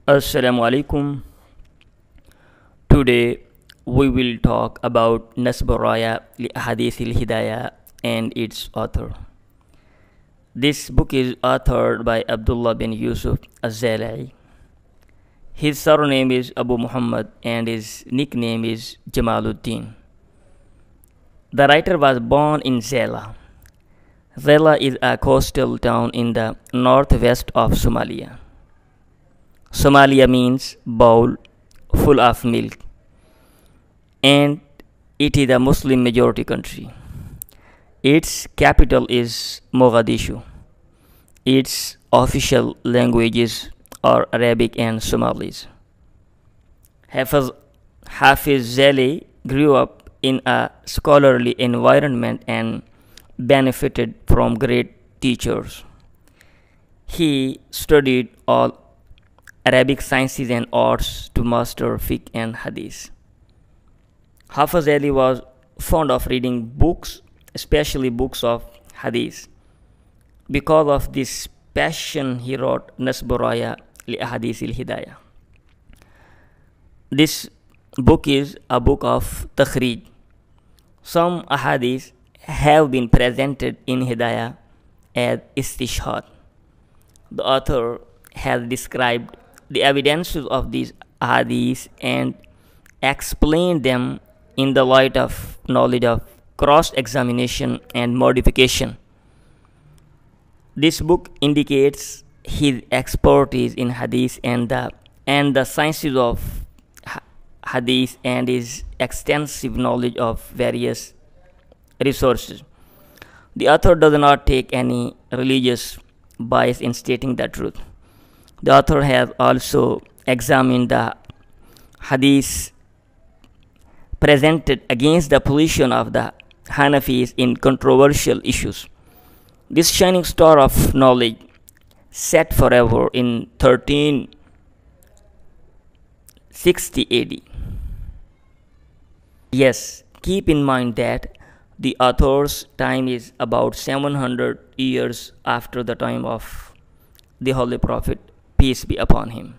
Assalamu alaikum. Today we will talk about nasbul Raya لاحاديث الھدایہ and its author. This book is authored by Abdullah bin Yusuf Zailai. His surname is Abu Muhammad and his nickname is Jamaluddin. The writer was born in Zailai. Zailai is a coastal town in the northwest of Somalia. Somalia means bowl full of milk, and it is a Muslim majority country. Its capital is Mogadishu. Its official languages are Arabic and Somalis. Hafiz Zailai grew up in a scholarly environment and benefited from great teachers. He studied all Arabic sciences and arts to master fiqh and hadith. Hafiz Zailai was fond of reading books, especially books of hadith. Because of this passion, he wrote nasbul Raya لاحاديث الھدایہ. This book is a book of takhrij. Some ahadith have been presented in hidayah as istishhad. The author has described the evidences of these ahadith and explained them in the light of knowledge of cross-examination and modification. This book indicates his expertise in hadith and the sciences of hadith and his extensive knowledge of various resources. The author does not take any religious bias in stating the truth. The author has also examined the hadith presented against the position of the Hanafis in controversial issues. This shining star of knowledge set forever in 1360 AD. Yes, keep in mind that the author's time is about 700 years after the time of the Holy Prophet, peace be upon him.